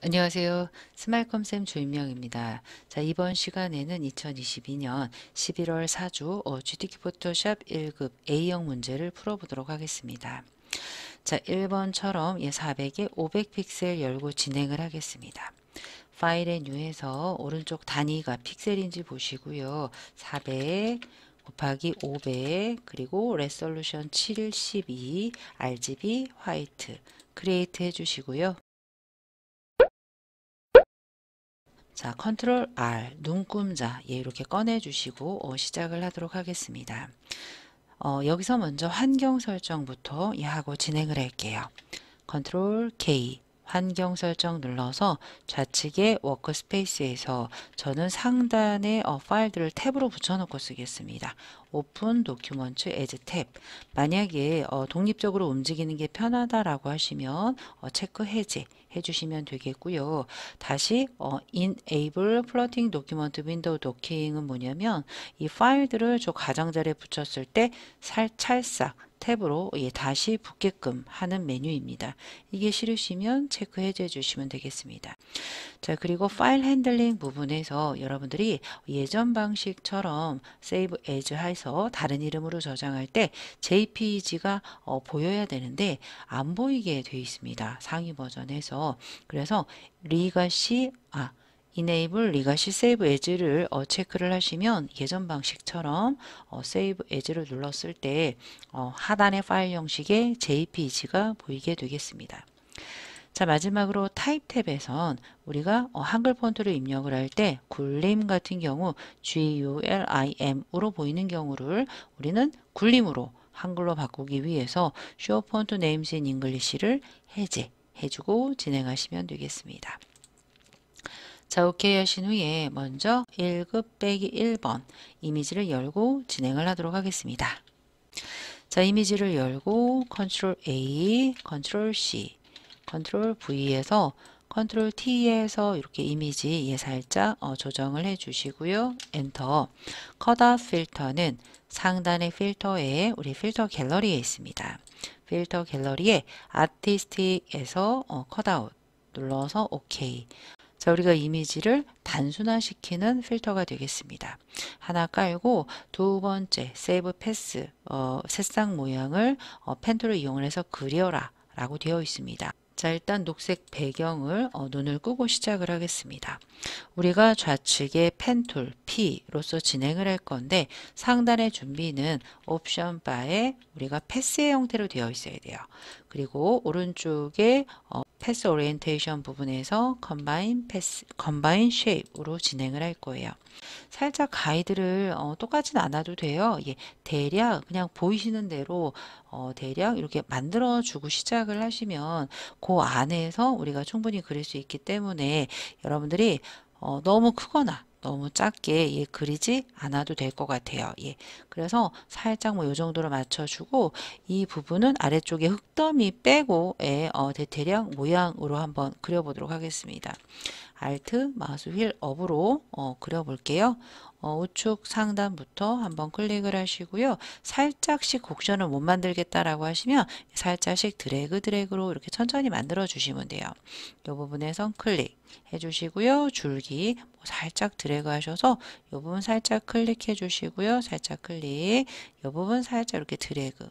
안녕하세요. 스마일컴쌤 조인명입니다. 자, 이번 시간에는 2022년 11월 4주 GTK 포토샵 1급 A형 문제를 풀어보도록 하겠습니다. 자, 1번처럼 400에 500 픽셀 열고 진행을 하겠습니다. 파일의 뉴에서 오른쪽 단위가 픽셀인지 보시고요. 400 곱하기 500 그리고 레솔루션 712 RGB 화이트 크리에이트 해주시고요. 자, 컨트롤 R, 눈금자, 이렇게 꺼내주시고 시작을 하도록 하겠습니다. 여기서 먼저 환경 설정부터 하고 진행을 할게요. 컨트롤 K, 환경 설정 눌러서 좌측의 워크스페이스에서 저는 상단에 파일들을 탭으로 붙여놓고 쓰겠습니다. 오픈 도큐먼트 에즈 탭. 만약에 독립적으로 움직이는 게 편하다라고 하시면 체크 해제 해주시면 되겠고요. 다시 enable floating document window docking은 뭐냐면 이 파일들을 저 가장자리에 붙였을 때 찰싹 탭으로 다시 붙게끔 하는 메뉴입니다. 이게 싫으시면 체크 해제 주시면 되겠습니다. 자, 그리고 파일 핸들링 부분에서 여러분들이 예전 방식처럼 save as 해서 다른 이름으로 저장할 때 JPEG가 보여야 되는데 안 보이게 되어 있습니다. 상위 버전에서. 그래서 enable legacy save as를 체크를 하시면 예전 방식처럼 save as를 눌렀을 때 하단의 파일 형식의 JPEG가 보이게 되겠습니다. 자, 마지막으로 타입 탭에선 우리가 한글 폰트를 입력을 할 때 굴림 같은 경우 GULIM으로 보이는 경우를 우리는 굴림으로 한글로 바꾸기 위해서 Show Font Names in English를 해제해주고 진행하시면 되겠습니다. 자, 오케이 하신 후에 먼저 1급 빼기 1번 이미지를 열고 진행을 하도록 하겠습니다. 자, 이미지를 열고 컨트롤 A, 컨트롤 C, 컨트롤 V에서 컨트롤 T에서 이렇게 이미지 살짝 조정을 해 주시고요. 엔터. 컷아웃 필터는 상단의 필터에 우리 필터 갤러리에 있습니다. 필터 갤러리에 아티스틱에서 컷아웃 눌러서 오케이. 자, 우리가 이미지를 단순화시키는 필터가 되겠습니다. 하나 깔고 두 번째 세이브 패스 새싹 모양을 펜툴을 이용해서 그려라 라고 되어 있습니다. 자, 일단 녹색 배경을 눈을 끄고 시작을 하겠습니다. 우리가 좌측에 펜툴 P로서 진행을 할 건데 상단의 준비는 옵션 바에 우리가 패스의 형태로 되어 있어야 돼요. 그리고 오른쪽에 패스 오리엔테이션 부분에서 컨바인 패스, 컨바인 쉐입으로 진행을 할 거예요. 살짝 가이드를 똑같진 않아도 돼요. 예, 대략 그냥 보이시는 대로 대략 이렇게 만들어 주고 시작을 하시면 그 안에서 우리가 충분히 그릴 수 있기 때문에 여러분들이 너무 크거나 너무 작게 그리지 않아도 될 것 같아요. 예. 그래서 살짝 뭐 요 정도로 맞춰주고 이 부분은 아래쪽에 흙더미 빼고 대략 모양으로 한번 그려보도록 하겠습니다. Alt 마우스 휠 업으로 그려볼게요. 우측 상단부터 한번 클릭을 하시고요. 살짝씩 곡선을 못 만들겠다라고 하시면 살짝씩 드래그로 이렇게 천천히 만들어 주시면 돼요. 이 부분에선 클릭 해주시고요. 줄기 살짝 드래그 하셔서 이 부분 살짝 클릭해 주시고요. 살짝 클릭. 이 부분 살짝 이렇게 드래그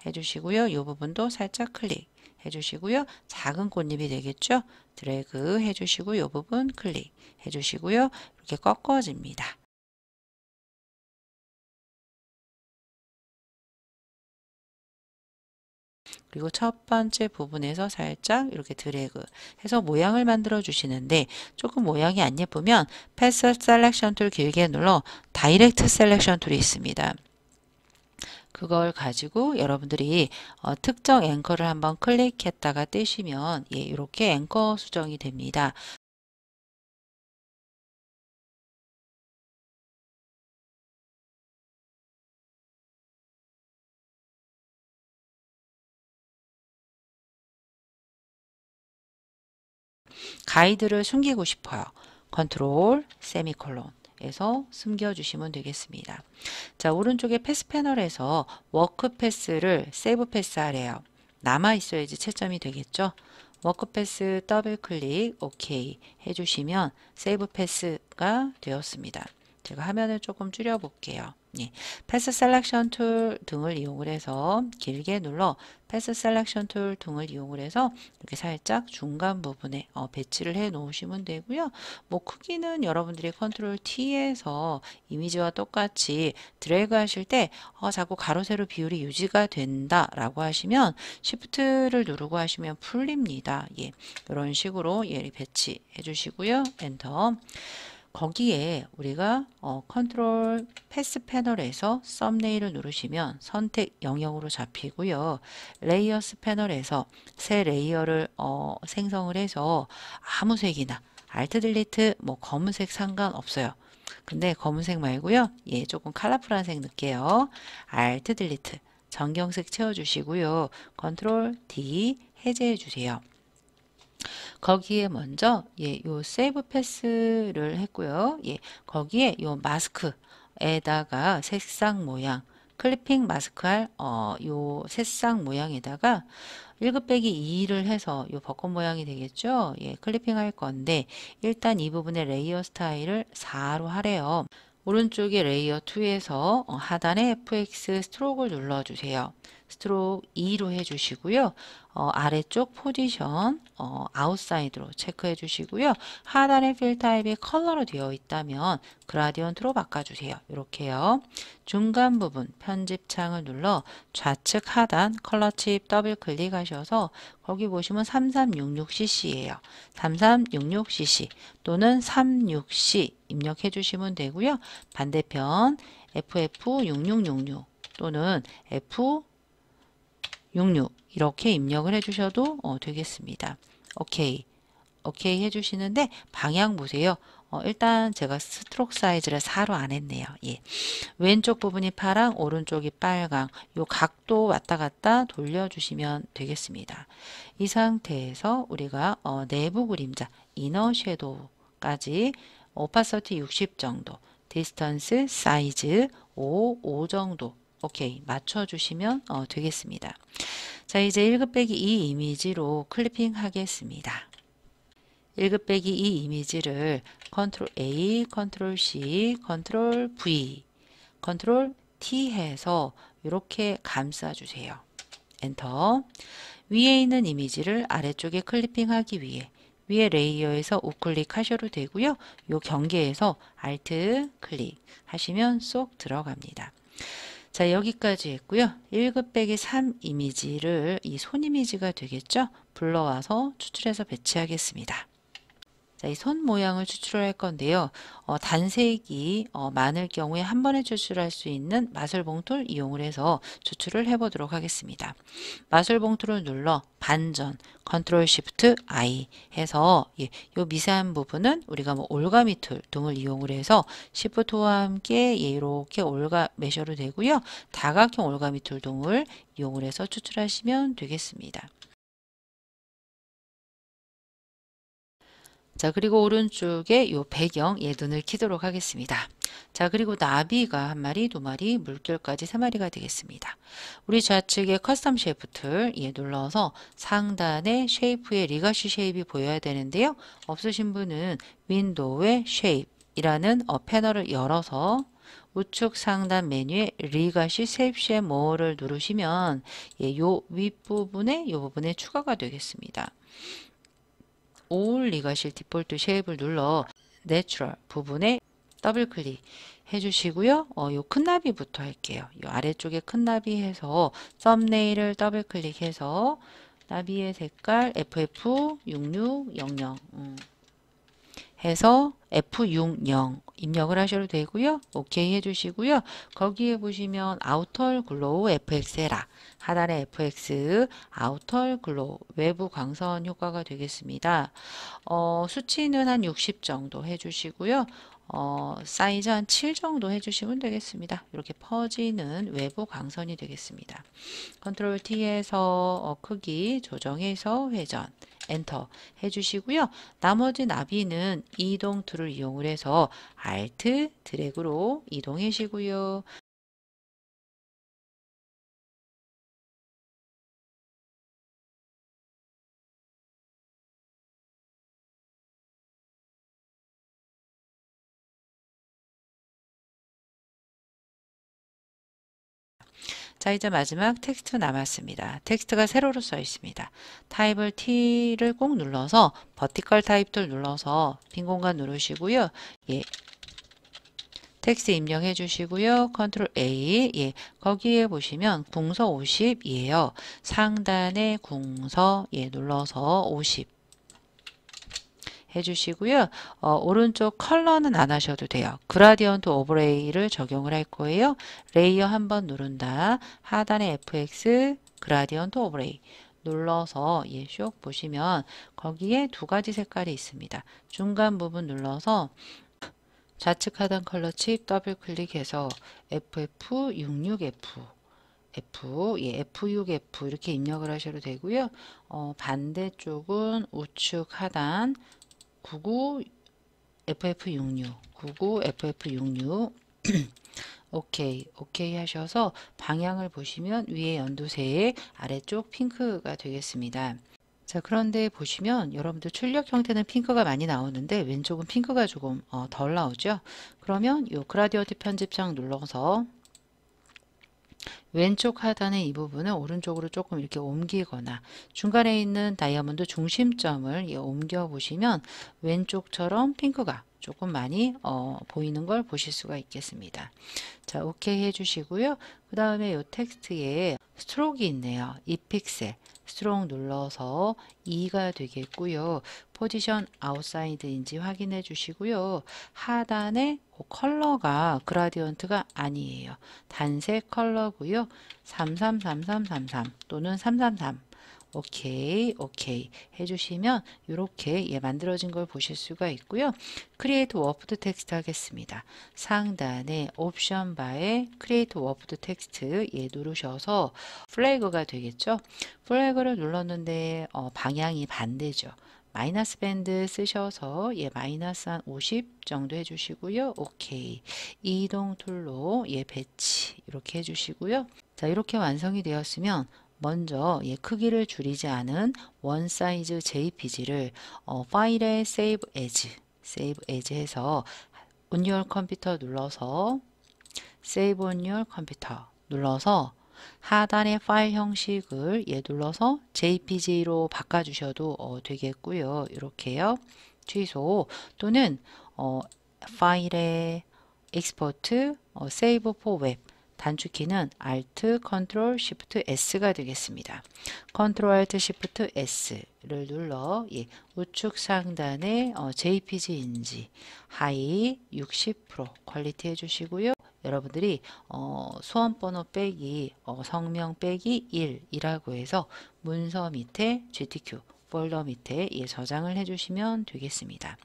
해주시고요. 이 부분도 살짝 클릭 해주시고요. 작은 꽃잎이 되겠죠? 드래그 해주시고 이 부분 클릭 해주시고요. 이렇게 꺾어집니다. 그리고 첫 번째 부분에서 살짝 이렇게 드래그 해서 모양을 만들어 주시는데 조금 모양이 안 예쁘면 패스 셀렉션 툴 길게 눌러 다이렉트 셀렉션 툴이 있습니다. 그걸 가지고 여러분들이 특정 앵커를 한번 클릭했다가 떼시면 이렇게 앵커 수정이 됩니다. 가이드를 숨기고 싶어요. 컨트롤 세미콜론 에서 숨겨주시면 되겠습니다. 자, 오른쪽에 패스 패널에서 워크 패스를 세이브 패스 하래요. 남아 있어야지 채점이 되겠죠. 워크 패스 더블 클릭 OK 해주시면 세이브 패스가 되었습니다. 제가 화면을 조금 줄여 볼게요. 예. 패스 셀렉션 툴 등을 이용을 해서 길게 눌러 패스 셀렉션 툴 등을 이용을 해서 이렇게 살짝 중간 부분에 배치를 해 놓으시면 되고요. 뭐 크기는 여러분들이 컨트롤 T에서 이미지와 똑같이 드래그 하실 때 자꾸 가로 세로 비율이 유지가 된다 라고 하시면 Shift를 누르고 하시면 풀립니다. 예. 이런 식으로 배치해 주시고요. 엔터. 거기에 우리가 컨트롤 패스 패널에서 썸네일을 누르시면 선택 영역으로 잡히고요. 레이어스 패널에서 새 레이어를 생성을 해서 아무 색이나 알트 딜리트 뭐 검은색 상관없어요. 근데 검은색 말고요. 예, 조금 컬러풀한 색 넣을게요. 알트 딜리트 정경색 채워주시고요. 컨트롤 D 해제해 주세요. 거기에 먼저 요 세이브 패스를 했고요. 거기에 요 마스크에다가 색상 모양 클리핑 마스크 할 요 색상 모양에다가 1급 빼기 2를 해서 요 벚꽃 모양이 되겠죠. 클리핑 할 건데 일단 이 부분에 레이어 스타일을 4로 하래요. 오른쪽에 레이어 2에서 하단에 FX 스트로크를 눌러주세요. 스트로크 2로 해주시고요. 아래쪽 포지션 아웃사이드로 체크해 주시고요. 하단에 필 타입이 컬러로 되어 있다면 그라디언트로 바꿔주세요. 이렇게요. 중간 부분 편집창을 눌러 좌측 하단 컬러 칩 더블 클릭하셔서 거기 보시면 3366cc예요. 3366cc 또는 36C 입력해 주시면 되고요. 반대편 FF6666 또는 F66 이렇게 입력을 해주셔도 되겠습니다. 오케이. 오케이 해주시는데 방향 보세요. 일단 제가 스트로크 사이즈를 4로 안 했네요. 왼쪽 부분이 파랑, 오른쪽이 빨강. 요 각도 왔다 갔다 돌려주시면 되겠습니다. 이 상태에서 우리가 내부 그림자, 이너 섀도우까지 오파서티 60 정도, 디스턴스 사이즈 5 정도 오케이 맞춰주시면 되겠습니다. 자, 이제 1급 빼기 2 이미지로 클리핑 하겠습니다. 1급 빼기 2 이미지를 컨트롤 A, 컨트롤 C, 컨트롤 V, 컨트롤 T 해서 이렇게 감싸주세요. 엔터. 위에 있는 이미지를 아래쪽에 클리핑하기 위해 위에 레이어에서 우클릭 하셔도 되고요. 이 경계에서 Alt 클릭 하시면 쏙 들어갑니다. 자, 여기까지 했고요. 1급 빼기 3 이미지를 이 손 이미지가 되겠죠? 불러와서 추출해서 배치하겠습니다. 자, 이 손 모양을 추출할 건데요. 단색이 많을 경우에 한 번에 추출할 수 있는 마술봉투를 이용을 해서 추출을 해보도록 하겠습니다. 마술봉투를 눌러 반전, 컨트롤 시프트 I 해서 요 미세한 부분은 우리가 뭐 올가미 툴 등을 이용을 해서 시프트와 함께 이렇게 올가매셔도 되고요. 다각형 올가미 툴 등을 이용을 해서 추출하시면 되겠습니다. 자, 그리고 오른쪽에 요 배경 눈을 키도록 하겠습니다. 자, 그리고 나비가 한 마리, 두 마리, 물결까지 세 마리가 되겠습니다. 우리 좌측에 커스텀 쉐이프 툴 눌러서 상단에 쉐이프의 리가시 쉐입이 보여야 되는데요. 없으신 분은 윈도우의 쉐입이라는 패널을 열어서 우측 상단 메뉴에 리가시 쉐입 모어를 누르시면 요 윗부분에 요 부분에 추가가 되겠습니다. 올 리가실 디폴트 쉐입을 눌러 내추럴 부분에 더블 클릭 해주시고요. 요 큰 나비부터 할게요. 요 아래쪽에 큰 나비 해서 썸네일을 더블 클릭해서 나비의 색깔 FF6600 해서 F60 입력을 하셔도 되고요. 오케이 해주시고요. 거기에 보시면 아우터 글로우 FX 해라. 하단에 FX 아우터 글로우 외부 광선 효과가 되겠습니다. 수치는 한 60 정도 해주시고요. 사이즈 한 7 정도 해주시면 되겠습니다. 이렇게 퍼지는 외부 광선이 되겠습니다. 컨트롤 T에서 크기 조정해서 회전 엔터 해주시고요. 나머지 나비는 이동 툴을 이용을 해서 Alt 드래그로 이동하시고요. 자, 이제 마지막 텍스트 남았습니다. 텍스트가 세로로 써 있습니다. 타입을 T를 꼭 눌러서 버티컬 타입 툴 눌러서 빈 공간 누르시고요. 예, 텍스트 입력해 주시고요. 컨트롤 A. 예, 거기에 보시면 궁서 50이에요. 상단에 궁서 예, 눌러서 50 해주시고요. 오른쪽 컬러는 안 하셔도 돼요. 그라디언트 오버레이를 적용을 할 거예요. 레이어 한번 누른다. 하단에 FX 그라디언트 오버레이 눌러서 예, 쇽 보시면 거기에 두 가지 색깔이 있습니다. 중간 부분 눌러서 좌측 하단 컬러 칩 더블 클릭해서 FF66F 예, F6F 이렇게 입력을 하셔도 되고요. 반대쪽은 우측 하단 99 FF66 99 FF66 오케이 오케이 하셔서 방향을 보시면 위에 연두색 아래쪽 핑크가 되겠습니다. 자, 그런데 보시면 여러분들 출력 형태는 핑크가 많이 나오는데 왼쪽은 핑크가 조금 덜 나오죠. 그러면 이 그라디언트 편집창 눌러서 왼쪽 하단의 이 부분을 오른쪽으로 조금 이렇게 옮기거나 중간에 있는 다이아몬드 중심점을 옮겨 보시면 왼쪽처럼 핑크가 조금 많이 보이는 걸 보실 수가 있겠습니다. 자, 오케이 해주시고요. 그 다음에 이 텍스트에 스트로크가 있네요. 이 픽셀 스트로크 눌러서 2가 되겠고요. 포지션 아웃사이드인지 확인해 주시고요. 하단에 그 컬러가 그라디언트가 아니에요. 단색 컬러고요. 333333 또는 333 오케이 오케이 해주시면 이렇게 예, 만들어진 걸 보실 수가 있고요. 크리에이트 워프드 텍스트 하겠습니다. 상단에 옵션 바에 크리에이트 워프드 텍스트 예, 누르셔서 플래그가 되겠죠. 플래그를 눌렀는데 방향이 반대죠. 마이너스 밴드 쓰셔서 예, 마이너스 한 50 정도 해주시고요. 오케이. 이동 툴로 예, 배치 이렇게 해주시고요. 자, 이렇게 완성이 되었으면 먼저 예, 크기를 줄이지 않은 원 사이즈 JPG를 파일에 Save As 해서 On Your Computer 눌러서 Save on Your Computer 눌러서 하단의 파일 형식을 예, 눌러서 JPG로 바꿔주셔도 되겠고요. 이렇게요. 취소 또는 파일에 Export, Save for Web 단축키는 Alt, Ctrl, Shift, S가 되겠습니다. Ctrl, Alt, Shift, S를 눌러 예, 우측 상단에 JPG인지 하이 60% 퀄리티 해주시고요. 여러분들이 수험번호 빼기 성명 빼기 1이라고 해서 문서 밑에 GTQ 폴더 밑에 예, 저장을 해주시면 되겠습니다.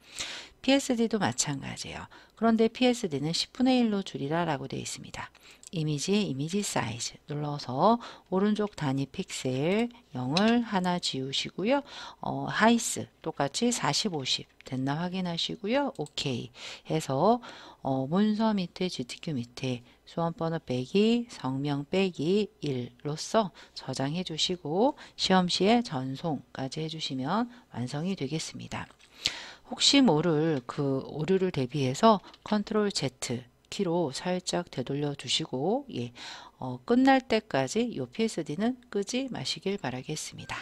PSD도 마찬가지예요. 그런데 PSD는 10분의 1로 줄이라 라고 되어 있습니다. 이미지 사이즈 눌러서 오른쪽 단위 픽셀 0을 하나 지우시고요. 하이스 똑같이 40, 50 됐나 확인하시고요. 오케이 해서 문서 밑에 GTQ 밑에 수험번호 빼기 성명 빼기 1로서 저장해 주시고 시험 시에 전송까지 해주시면 완성이 되겠습니다. 혹시 모를 그 오류를 대비해서 컨트롤 Z 키로 살짝 되돌려 주시고 예, 끝날 때까지 이 PSD는 끄지 마시길 바라겠습니다.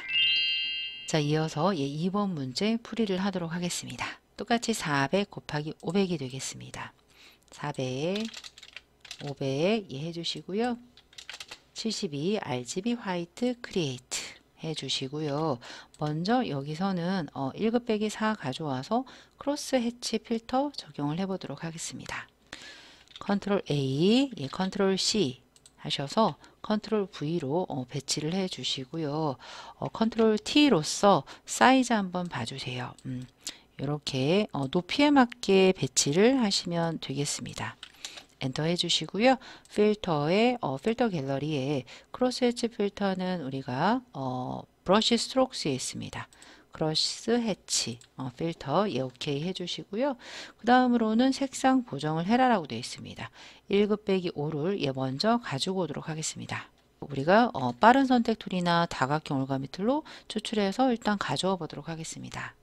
자, 이어서 예, 2번 문제 풀이를 하도록 하겠습니다. 똑같이 400 곱하기 500이 되겠습니다. 400, 500 예, 해주시고요. 72 RGB 화이트 크리에이트 해주시고요. 먼저 여기서는 1급 빼기 4 가져와서 크로스 해치 필터 적용을 해보도록 하겠습니다. 컨트롤 A, 예, 컨트롤 C 하셔서 컨트롤 V로 배치를 해 주시고요. 컨트롤 T로서 사이즈 한번 봐주세요. 이렇게 높이에 맞게 배치를 하시면 되겠습니다. 엔터 해주시고요. 필터에 필터 갤러리에 크로스 해치 필터는 우리가 브러쉬 스트로크스에 있습니다. 크로스 해치 필터 예 오케이 해주시고요. 그 다음으로는 색상 보정을 해라라고 되어 있습니다. 1급 빼기 5를 예 먼저 가지고 오도록 하겠습니다. 우리가 빠른 선택 툴이나 다각형 올가미 툴로 추출해서 일단 가져와 보도록 하겠습니다.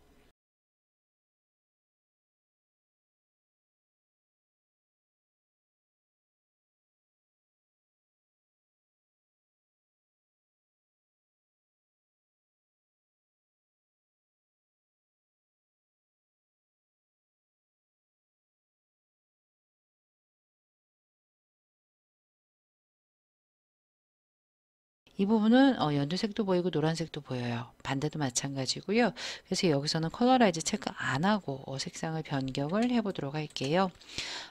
이 부분은 연두색도 보이고 노란색도 보여요. 반대도 마찬가지고요. 그래서 여기서는 컬러라이즈 체크 안 하고 색상을 변경을 해보도록 할게요.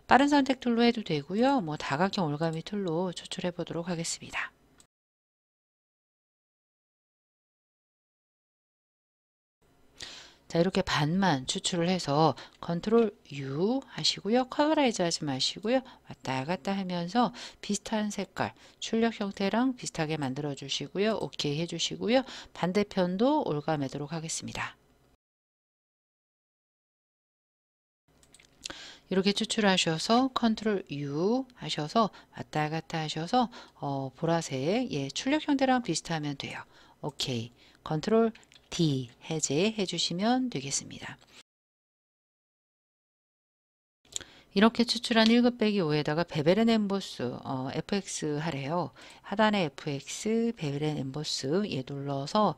빠른 선택 툴로 해도 되고요. 뭐 다각형 올가미 툴로 추출해 보도록 하겠습니다. 자, 이렇게 반만 추출을 해서 컨트롤 U 하시고요. 컬러라이즈 하지 마시고요. 왔다 갔다 하면서 비슷한 색깔, 출력 형태랑 비슷하게 만들어 주시고요. 오케이 해주시고요. 반대편도 올가매도록 하겠습니다. 이렇게 추출하셔서 컨트롤 U 하셔서 왔다 갔다 하셔서 보라색 출력 형태랑 비슷하면 돼요. 오케이. 컨트롤 D 해제해 주시면 되겠습니다. 이렇게 추출한 1급 빼기 5에다가 베벨앤 엠보스 FX 하래요. 하단에 FX 베벨앤 엠보스 눌러서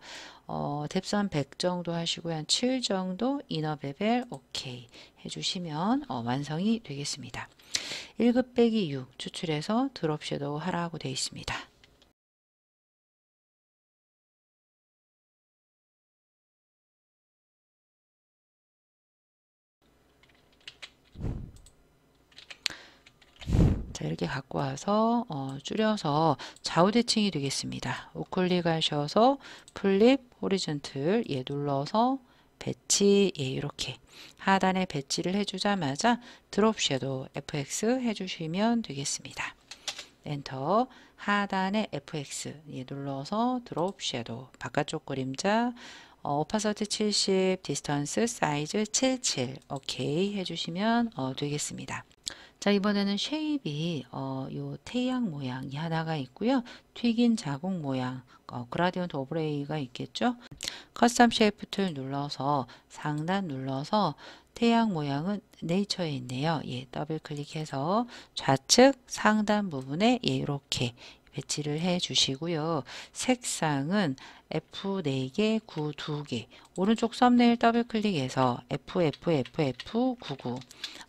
뎁선 100 정도 하시고 한 7 정도 이너 베벨 오케이 해주시면 완성이 되겠습니다. 1급 빼기 6 추출해서 드롭 섀도우 하라고 되어 있습니다. 자, 이렇게 갖고 와서 줄여서 좌우 대칭이 되겠습니다. 우클릭 하셔서 플립 호리존틀 눌러서 배치 이렇게 하단에 배치를 해주자마자 드롭 섀도우 FX 해주시면 되겠습니다. 엔터 하단에 FX 눌러서 드롭 섀도우 바깥쪽 그림자 오파서티 70 디스턴스 사이즈 77 오케이 해주시면 되겠습니다. 자, 이번에는 쉐입이 요 태양 모양이 하나가 있고요. 튀긴 자국 모양 그라디언트 오브레이가 있겠죠. 커스텀 쉐이프 툴 눌러서 상단 눌러서 태양 모양은 네이처에 있네요. 더블 클릭해서 좌측 상단 부분에 이렇게 배치를 해 주시고요. 색상은 F4개, 9 2개. 오른쪽 썸네일 더블 클릭해서 FFFF99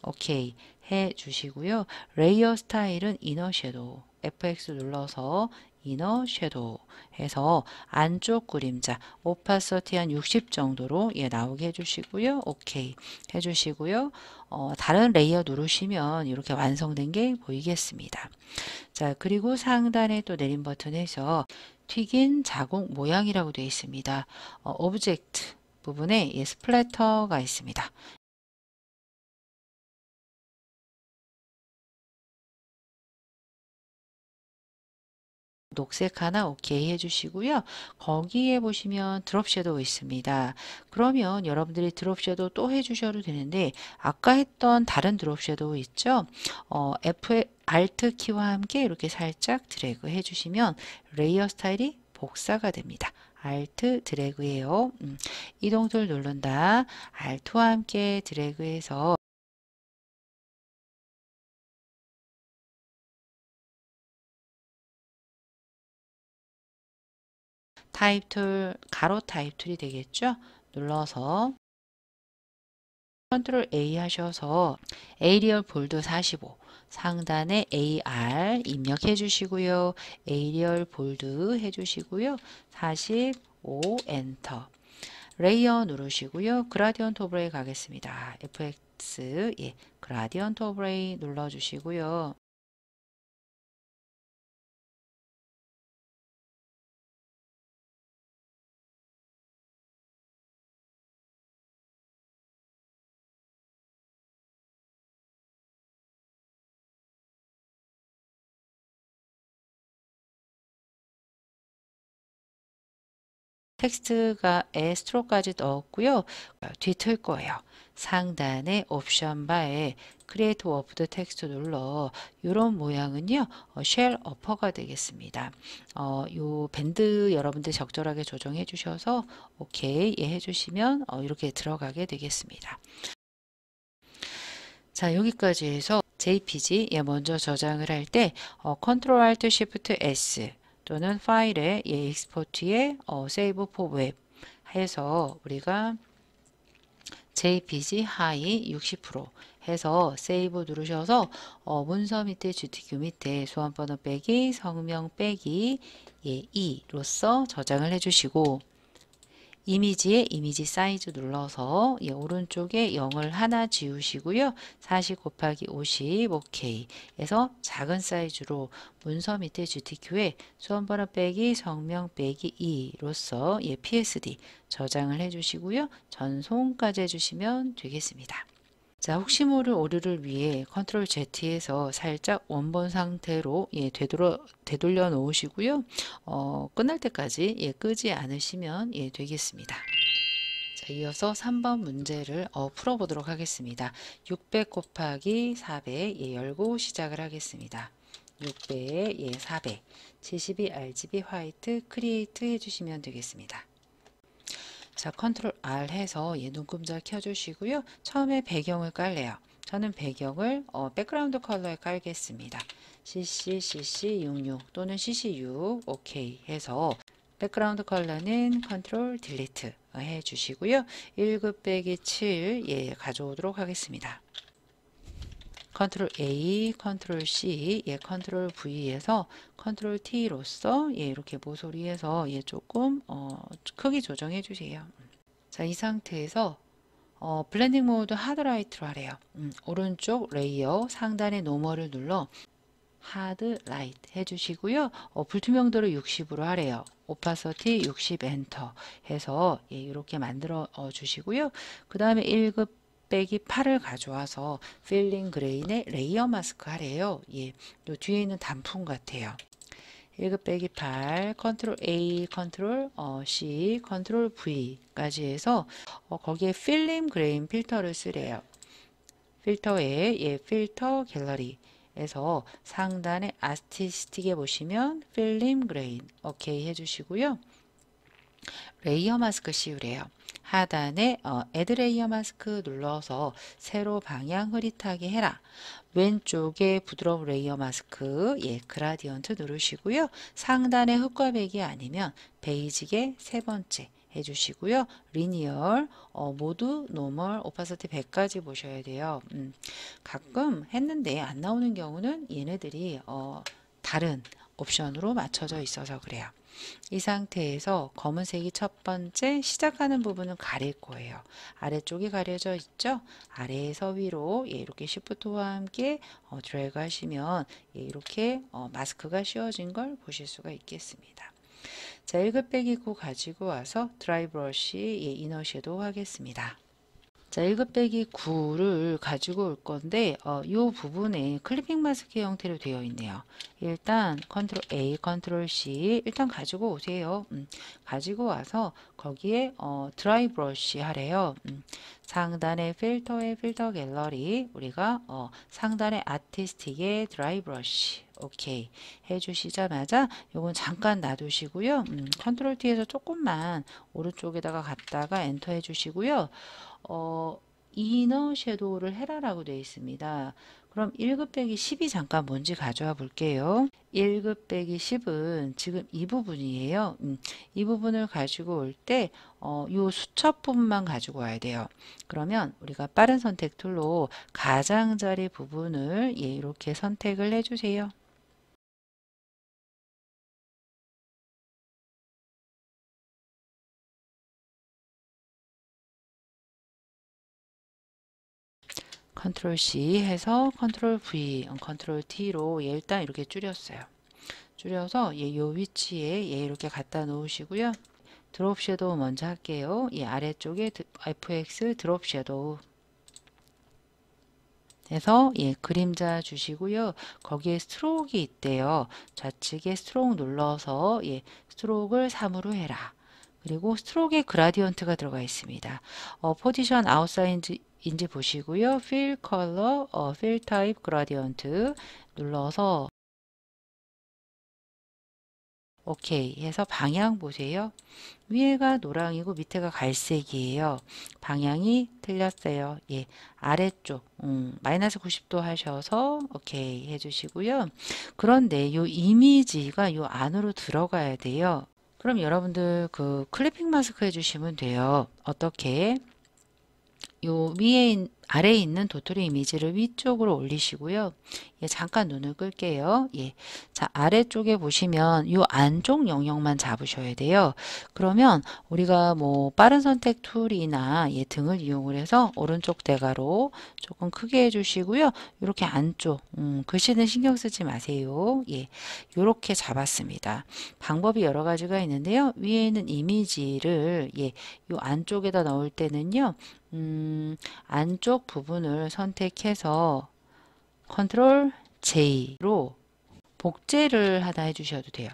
오케이 해 주시고요. 레이어 스타일은 이너 섀도우 FX 눌러서 이너 섀도우 해서 안쪽 그림자 오파서티 한 60 정도로 나오게 해주시고요. 오케이 해주시고요. 다른 레이어 누르시면 이렇게 완성된 게 보이겠습니다. 자, 그리고 상단에 또 내림 버튼에서 튀긴 자국 모양이라고 되어 있습니다. 오브젝트 부분에 스플래터가 있습니다. 녹색 하나 오케이 해주시고요. 거기에 보시면 드롭 섀도우 있습니다. 그러면 여러분들이 드롭 섀도우 또 해주셔도 되는데 아까 했던 다른 드롭 섀도우 있죠? Alt 키와 함께 이렇게 살짝 드래그 해주시면 레이어 스타일이 복사가 됩니다. Alt 드래그예요. 이동 툴 누른다. Alt와 함께 드래그해서 타입 툴, 가로 타입 툴이 되겠죠? 눌러서 컨트롤 A 하셔서 에이리얼 볼드 45 상단에 AR 입력해 주시고요. 에이리얼 볼드 해 주시고요. 45 엔터 레이어 누르시고요. 그라디언트 오브레이 가겠습니다. FX 그라디언트 오브레이 눌러 주시고요. 텍스트가에 스트로크까지 넣었고요. 뒤틀 거예요. 상단에 옵션 바에 크리에이트 워프드 텍스트 눌러 이런 모양은요. 쉘 어퍼가 되겠습니다. 요 밴드 여러분들 적절하게 조정해 주셔서 오케이 해주시면 이렇게 들어가게 되겠습니다. 자, 여기까지 해서 JPG 먼저 저장을 할 때 컨트롤 알트 쉬프트 S 또는 파일에 익스포트에 세이브 포 웹 해서 우리가 JPG 하이 60% 해서 세이브 누르셔서 문서 밑에 GTQ 밑에 소환번호 빼기 성명 빼기 예, 2로서 저장을 해주시고 이미지에 이미지 사이즈 눌러서 예, 오른쪽에 0을 하나 지우시고요. 40 곱하기 50 OK 해서 작은 사이즈로 문서 밑에 GTQ에 수험번호 빼기 성명 빼기 2로서 예, PSD 저장을 해주시고요. 전송까지 해주시면 되겠습니다. 자, 혹시 모를 오류를 위해 컨트롤 Z에서 살짝 원본 상태로 예, 되돌려 놓으시고요. 끝날 때까지 예, 끄지 않으시면 예, 되겠습니다. 자, 이어서 3번 문제를 풀어보도록 하겠습니다. 600 곱하기 400 예, 열고 시작을 하겠습니다. 600 예, 400 72 RGB 화이트 크리에이트 해주시면 되겠습니다. 자, 컨트롤 R 해서 얘 눈금자 켜주시고요. 처음에 배경을 깔래요. 저는 배경을 백그라운드 컬러에 깔겠습니다. CC66 또는 CC6 OK 해서 백그라운드 컬러는 컨트롤 딜리트 해주시고요. 1급 빼기 7 예, 가져오도록 하겠습니다. 컨트롤 A, 컨트롤 C, 예, 컨트롤 V에서 컨트롤 T로서 예, 이렇게 모서리에서 예, 조금 크기 조정해 주세요. 자, 이 상태에서 블렌딩 모드 하드라이트로 하래요. 오른쪽 레이어 상단의 노멀을 눌러 하드라이트 해주시고요. 불투명도를 60으로 하래요. 오파서티 60 엔터 해서 예, 이렇게 만들어 주시고요. 그 다음에 1급 빼기 8을 가져와서 필링 그레인의 레이어 마스크 하래요. 예, 요 뒤에 있는 단품 같아요. 1급 빼기 8, 컨트롤 A, 컨트롤 C, 컨트롤 V까지 해서 거기에 필름 그레인 필터를 쓰래요. 필터에 예, 필터 갤러리에서 상단에 아티스틱에 보시면 필름 그레인 오케이 해주시고요. 레이어 마스크 씌우래요. 하단에 애드 레이어 마스크 눌러서 세로 방향 흐릿하게 해라. 왼쪽에 부드러운 레이어 마스크 예, 그라디언트 누르시고요. 상단에 흑과 백이 아니면 베이직의 세 번째 해주시고요. 리니얼 모두 노멀 오파시티 100까지 보셔야 돼요. 가끔 했는데 안 나오는 경우는 얘네들이 다른 옵션으로 맞춰져 있어서 그래요. 이 상태에서 검은색이 첫 번째 시작하는 부분은 가릴 거예요. 아래쪽이 가려져 있죠? 아래에서 위로 예, 이렇게 시프트와 함께 드래그 하시면 예, 이렇게 마스크가 씌워진 걸 보실 수가 있겠습니다. 자, 1급 빼기 9 가지고 와서 드라이 브러쉬 예, 이너 섀도우 하겠습니다. 자, 1급 빼기 9를 가지고 올 건데 이 부분에 클리핑 마스크 형태로 되어 있네요. 일단 컨트롤 A, 컨트롤 C 일단 가지고 오세요. 가지고 와서 거기에 드라이 브러쉬 하래요. 상단의 필터의 필터 갤러리 우리가 상단의 아티스틱의 드라이 브러쉬 오케이 해주시자마자 요건 잠깐 놔두시고요. 컨트롤 T에서 조금만 오른쪽에다가 갔다가 엔터 해주시고요. 이너 섀도우를 해라라고 되어 있습니다. 그럼 1급 빼기 10이 잠깐 뭔지 가져와 볼게요. 1급 빼기 10은 지금 이 부분이에요. 이 부분을 가지고 올 때 요 수첩 부분만 가지고 와야 돼요. 그러면 우리가 빠른 선택 툴로 가장자리 부분을 예, 이렇게 선택을 해주세요. 컨트롤 C 해서 컨트롤 V, 컨트롤 T로 예, 일단 이렇게 줄였어요. 줄여서 예, 요 위치에 예, 이렇게 갖다 놓으시고요. 드롭 섀도우 먼저 할게요. 이 아래쪽에 FX 드롭 섀도우 해서 예, 그림자 주시고요. 거기에 스트로크가 있대요. 좌측에 스트로크 눌러서 예, 스트로크를 3으로 해라. 그리고 스트로크에 그라디언트가 들어가 있습니다. 포지션 아웃사이드인지 보시고요. 필 컬러, 필 타입 그라디언트 눌러서 오케이 해서 방향 보세요. 위에가 노랑이고 밑에가 갈색이에요. 방향이 틀렸어요. 예, 아래쪽 마이너스 90도 하셔서 오케이 해주시고요. 그런데 요 이미지가 요 안으로 들어가야 돼요. 그럼 여러분들 그 클리핑 마스크 해주시면 돼요. 어떻게? 요 아래에 있는 도토리 이미지를 위쪽으로 올리시고요. 예, 잠깐 눈을 끌게요. 예. 자, 아래쪽에 보시면 요 안쪽 영역만 잡으셔야 돼요. 그러면 우리가 뭐 빠른 선택 툴이나 예, 등을 이용을 해서 오른쪽 대가로 조금 크게 해주시고요. 이렇게 안쪽, 글씨는 신경 쓰지 마세요. 예, 요렇게 잡았습니다. 방법이 여러 가지가 있는데요. 위에 있는 이미지를 예, 요 안쪽에다 넣을 때는요. 안쪽 부분을 선택해서 컨트롤 J로 복제를 하다 해주셔도 돼요.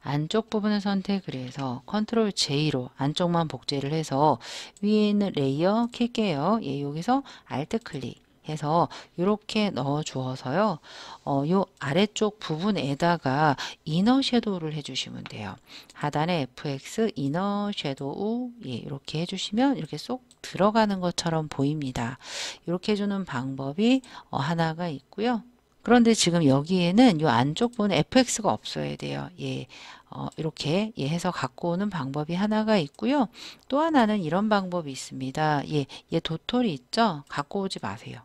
안쪽 부분을 선택을 해서 컨트롤 J로 안쪽만 복제를 해서 위에 있는 레이어 킬게요. 예, 여기서 알트 클릭 해서 이렇게 넣어 주어서요. 요 아래쪽 부분에다가 이너 섀도우를 해주시면 돼요. 하단에 FX 이너 섀도우 예, 이렇게 해주시면 이렇게 쏙 들어가는 것처럼 보입니다. 이렇게 해주는 방법이 하나가 있고요. 그런데 지금 여기에는 이 안쪽 부분에 FX가 없어야 돼요. 예, 이렇게 예, 해서 갖고 오는 방법이 하나가 있고요. 또 하나는 이런 방법이 있습니다. 예, 얘 도토리 있죠? 갖고 오지 마세요.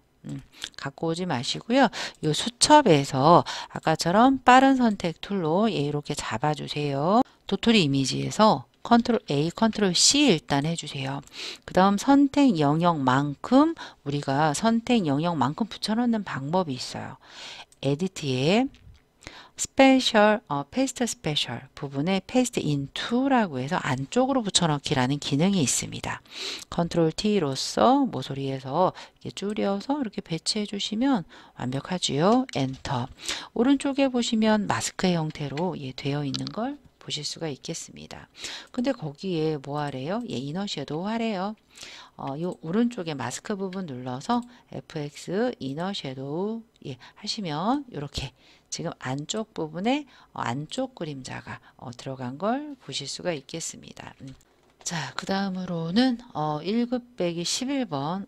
갖고 오지 마시고요. 이 수첩에서 아까처럼 빠른 선택 툴로 예, 이렇게 잡아주세요. 도토리 이미지에서 컨트롤 A, 컨트롤 C 일단 해주세요. 그 다음 선택 영역만큼 우리가 선택 영역만큼 붙여넣는 방법이 있어요. 에디트에 스페셜, 페이스트 스페셜 부분에 페이스트 인투라고 해서 안쪽으로 붙여넣기라는 기능이 있습니다. 컨트롤 T로서 모서리에서 이렇게 줄여서 이렇게 배치해 주시면 완벽하지요. 엔터. 오른쪽에 보시면 마스크의 형태로 예, 되어 있는 걸 보실 수가 있겠습니다. 근데 거기에 뭐 하래요? 예, 이너 섀도우 하래요. 요 오른쪽에 마스크 부분 눌러서 FX 이너 섀도우 예, 하시면 이렇게 지금 안쪽 부분에 안쪽 그림자가 들어간 걸 보실 수가 있겠습니다. 자, 그 다음으로는 1급 빼기 11번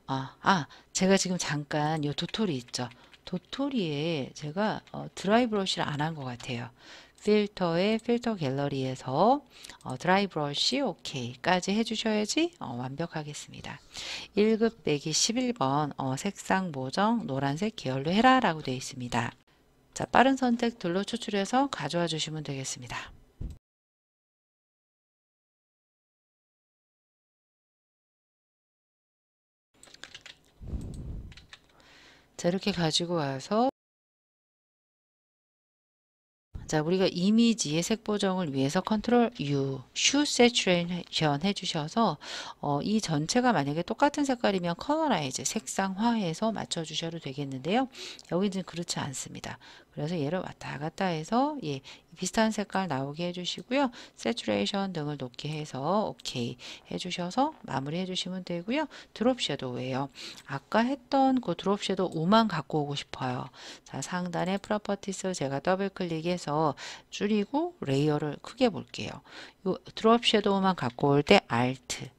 제가 지금 잠깐 요 도토리 있죠. 도토리에 제가 드라이 브러쉬를 안 한 것 같아요. 필터의 필터 갤러리에서 드라이 브러쉬 오케이까지 해주셔야지 완벽하겠습니다. 1급 빼기 11번 색상 보정 노란색 계열로 해라 라고 되어 있습니다. 자, 빠른 선택 툴로 추출해서 가져와 주시면 되겠습니다. 자, 이렇게 가지고 와서 자, 우리가 이미지의 색 보정을 위해서 컨트롤 U, 슈 세츄레이션 해주셔서 이 전체가 만약에 똑같은 색깔이면 컬러라이즈, 색상화해서 맞춰주셔도 되겠는데요. 여기는 그렇지 않습니다. 그래서 얘를 왔다 갔다 해서 예, 비슷한 색깔 나오게 해주시고요. 세츄레이션 등을 높게 해서 오케이 해주셔서 마무리 해주시면 되고요. 드롭 섀도우예요. 아까 했던 그 드롭 섀도우 5만 갖고 오고 싶어요. 자, 상단에 프로퍼티스 제가 더블 클릭해서 줄이고 레이어를 크게 볼게요. 요 드롭 섀도우만 갖고 올 때 Alt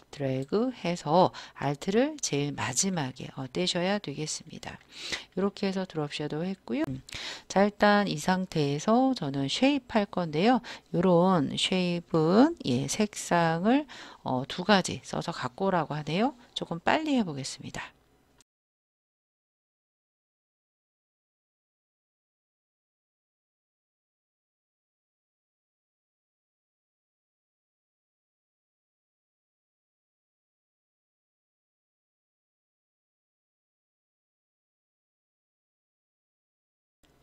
드래그 해서 Alt를 제일 마지막에 떼셔야 되겠습니다. 이렇게 해서 드롭 섀도우 했고요. 자, 일단 이 상태에서 저는 쉐입 할 건데요. 이런 쉐입은 예, 색상을 두 가지 써서 갖고 오라고 하네요. 조금 빨리 해보겠습니다.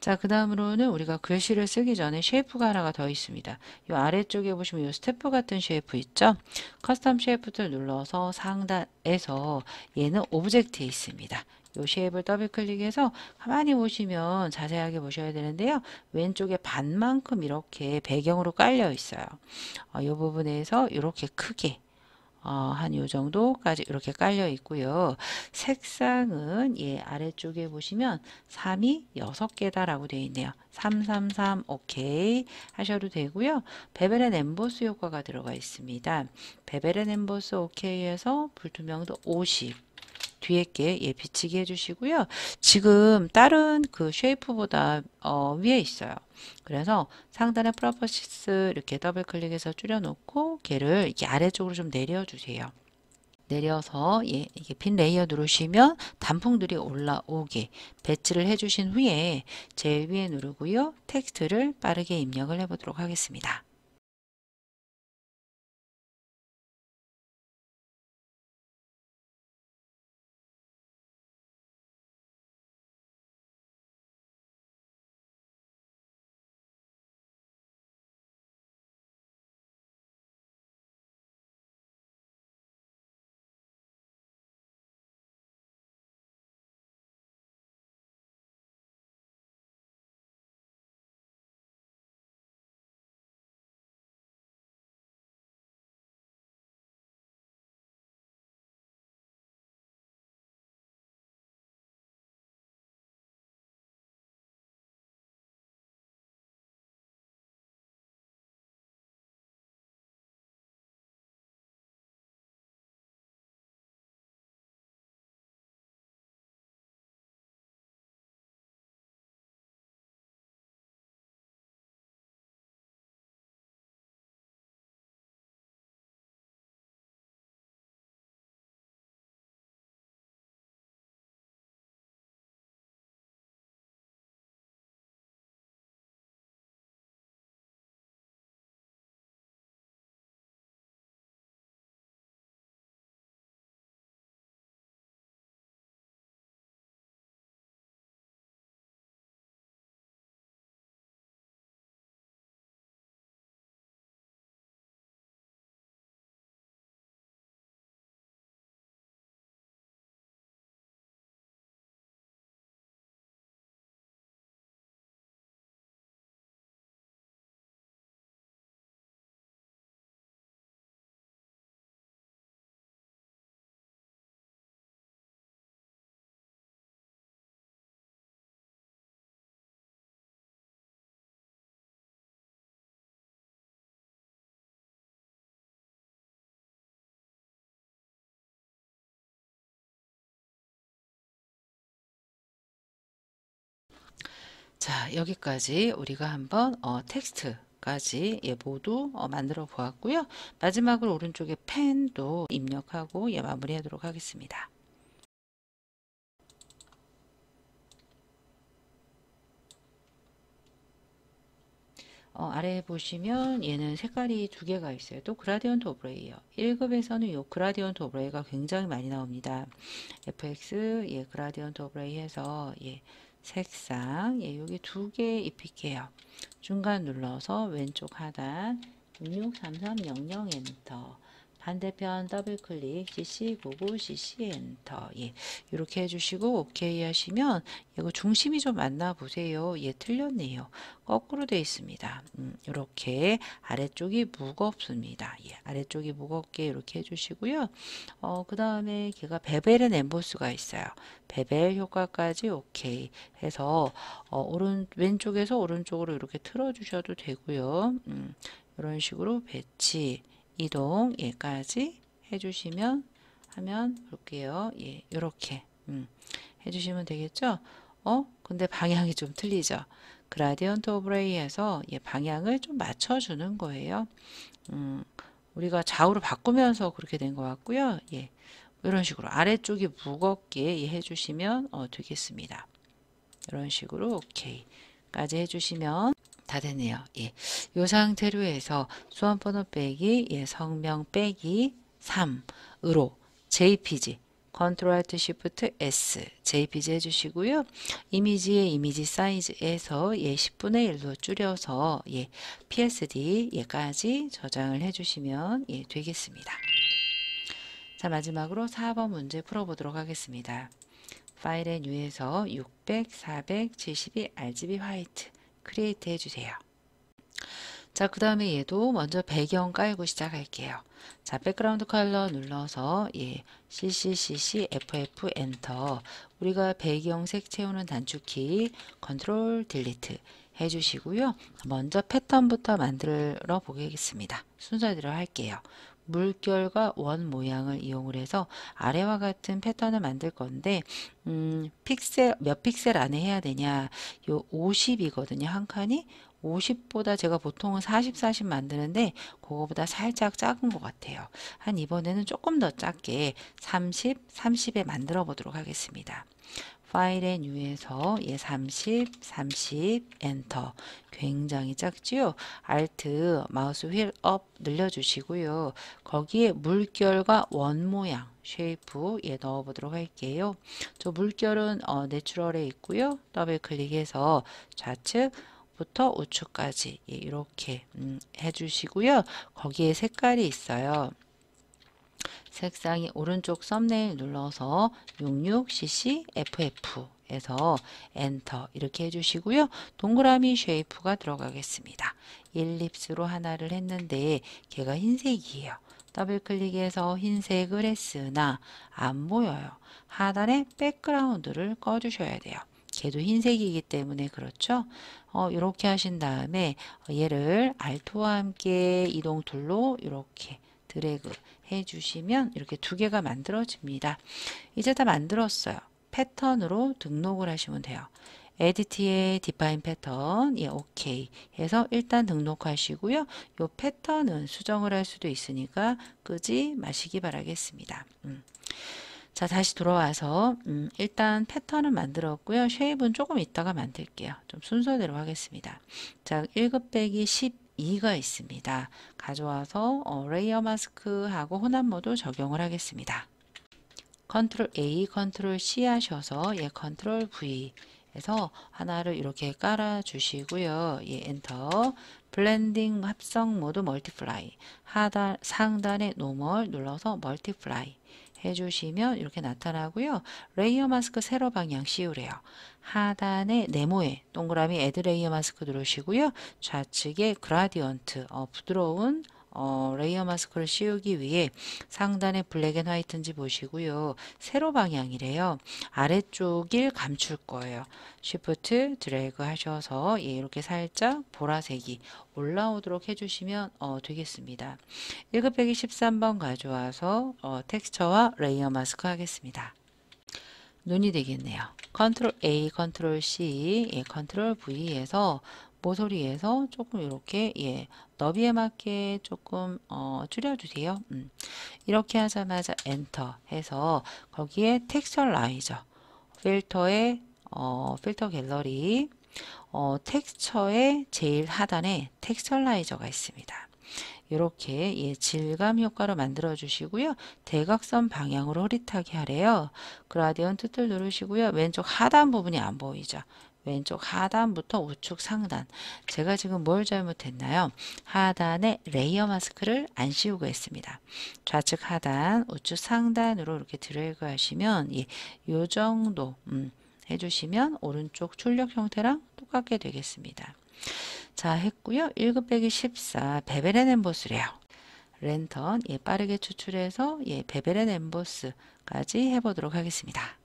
자, 그 다음으로는 우리가 글씨를 쓰기 전에 쉐이프가 하나가 더 있습니다. 이 아래쪽에 보시면 이 스태프 같은 쉐이프 있죠? 커스텀 쉐이프를 눌러서 상단에서 얘는 오브젝트에 있습니다. 이 쉐입을 더블 클릭해서 가만히 보시면 자세하게 보셔야 되는데요. 왼쪽에 반만큼 이렇게 배경으로 깔려 있어요. 이 부분에서 이렇게 크게 한 요 정도까지 이렇게 깔려 있고요. 색상은 예, 아래쪽에 보시면 3이 6개다 라고 되어 있네요. 333 오케이 하셔도 되고요. 베벨 앤 엠보스 효과가 들어가 있습니다. 베벨 앤 엠보스 오케이에서 불투명도 50 뒤에 게 예, 비치게 해주시고요. 지금 다른 그 쉐이프보다 위에 있어요. 그래서 상단에 프로퍼티스 이렇게 더블 클릭해서 줄여놓고 걔를 이렇게 아래쪽으로 좀 내려주세요. 내려서 이게 빈 레이어 누르시면 단풍들이 올라오게 배치를 해주신 후에 제일 위에 누르고요. 텍스트를 빠르게 입력을 해보도록 하겠습니다. 자, 여기까지 우리가 한번 텍스트까지 모두 만들어 보았고요. 마지막으로 오른쪽에 펜도 입력하고 마무리하도록 하겠습니다. 아래에 보시면 얘는 색깔이 두 개가 있어요. 또 그라디언트 오브레이요. 1급에서는 이 그라디언트 오브레이가 굉장히 많이 나옵니다. FX 그라디언트 오브레이 해서 색상 여기 두 개 입힐게요. 중간 눌러서 왼쪽 하단 663300 엔터, 반대편 더블 클릭 CC99 CC 엔터. 이렇게 해주시고 오케이 하시면 이거 중심이 좀 맞나 보세요. 틀렸네요. 거꾸로 되어 있습니다. 이렇게 아래쪽이 무겁습니다. 아래쪽이 무겁게 이렇게 해주시고요. 그 다음에 걔가 베벨은 엠보스가 있어요. 베벨 효과까지 오케이 해서 왼쪽에서 오른쪽으로 이렇게 틀어주셔도 되고요. 이런 식으로 배치, 이동 얘까지 해주시면 하면 볼게요. 이렇게 해주시면 되겠죠? 근데 방향이 좀 틀리죠? 그라디언트 오브레이에서 방향을 좀 맞춰주는 거예요. 우리가 좌우로 바꾸면서 그렇게 된 것 같고요. 이런 식으로 아래쪽이 무겁게 해주시면 되겠습니다. 이런 식으로 오케이까지 해주시면 다 됐네요. 이 상태로 해서 수험번호 빼기 성명 빼기 3으로 JPG 컨트롤 알트 쉬프트 S JPG 해주시고요. 이미지의 이미지 사이즈에서 10분의 1로 줄여서 PSD 까지 저장을 해주시면 되겠습니다. 자, 마지막으로 4번 문제 풀어보도록 하겠습니다. 파일의 뉴에서 600, 472 RGB 화이트 크리에이트 해주세요. 자, 그 다음에 얘도 먼저 배경 깔고 시작할게요. 자, 백그라운드 컬러 눌러서 CC FF 엔터. 우리가 배경색 채우는 단축키 컨트롤 딜리트 해주시고요. 먼저 패턴부터 만들어 보겠습니다. 순서대로 할게요. 물결과 원 모양을 이용을 해서 아래와 같은 패턴을 만들 건데 픽셀 몇 픽셀 안에 해야 되냐, 요 50이거든요. 한 칸이 50보다 제가 보통은 40, 40 만드는데 그거보다 살짝 작은 것 같아요. 한 이번에는 조금 더 작게 30, 30에 만들어 보도록 하겠습니다. 파일의 뉴에서 30, 30 엔터. 굉장히 작지요? Alt 마우스 휠 업 늘려주시고요. 거기에 물결과 원 모양 쉐이프 넣어 보도록 할게요. 저 물결은 내추럴에 있고요. 더블 클릭해서 좌측부터 우측까지 이렇게 해주시고요. 거기에 색깔이 있어요. 색상이 오른쪽 썸네일 눌러서 66cc FF에서 엔터 이렇게 해주시고요. 동그라미 쉐이프가 들어가겠습니다. 일립스로 하나를 했는데 걔가 흰색이에요. 더블 클릭해서 흰색을 했으나 안 보여요. 하단에 백그라운드를 꺼주셔야 돼요. 걔도 흰색이기 때문에 그렇죠. 이렇게 하신 다음에 얘를 Alt와 함께 이동 툴로 이렇게 드래그 해주시면 이렇게 두 개가 만들어집니다. 이제 다 만들었어요. 패턴으로 등록을 하시면 돼요. 에디트의 디파인 패턴, 오케이 해서 일단 등록하시고요. 요 패턴은 수정을 할 수도 있으니까 끄지 마시기 바라겠습니다. 자, 다시 돌아와서 일단 패턴은 만들었고요. 쉐입은 조금 이따가 만들게요. 좀 순서대로 하겠습니다. 자, 1급 빼기 12가 있습니다. 가져와서 레이어 마스크하고 혼합 모드 적용을 하겠습니다. 컨트롤 A, 컨트롤 C 하셔서 컨트롤 V 해서 하나를 이렇게 깔아 주시고요. 엔터. 블렌딩 합성 모드 멀티플라이. 하단 상단에 노멀 눌러서 멀티플라이 해주시면 이렇게 나타나고요. 레이어 마스크 세로 방향 씌우래요. 하단에 네모에 동그라미 애드 레이어 마스크 누르시고요. 좌측에 그라디언트 부드러운 레이어 마스크를 씌우기 위해 상단에 블랙 앤 화이트인지 보시고요. 세로 방향이래요. 아래쪽을 감출 거예요. Shift 드래그 하셔서 이렇게 살짝 보라색이 올라오도록 해주시면 되겠습니다. 1급 빼기 13번 가져와서 텍스처와 레이어 마스크 하겠습니다. 눈이 되겠네요. 컨트롤 A, 컨트롤 C, 컨트롤 V에서 모서리에서 조금 이렇게 너비에 맞게 조금 줄여주세요. 이렇게 하자마자 엔터 해서 거기에 텍스처라이저 필터에 필터 갤러리 텍스처의 제일 하단에 텍스처라이저가 있습니다. 이렇게 질감 효과로 만들어 주시고요. 대각선 방향으로 흐릿하게 하래요. 그라디언트 틀 누르시고요. 왼쪽 하단 부분이 안 보이죠. 왼쪽 하단부터 우측 상단. 제가 지금 뭘 잘못했나요? 하단에 레이어 마스크를 안 씌우고 있습니다. 좌측 하단, 우측 상단으로 이렇게 드래그 하시면 이 정도 해주시면 오른쪽 출력 형태랑 똑같게 되겠습니다. 자, 했고요. 1급 빼기 14 베벨 앤 엠보스래요. 랜턴 빠르게 추출해서 베벨 앤 엠보스까지 해보도록 하겠습니다.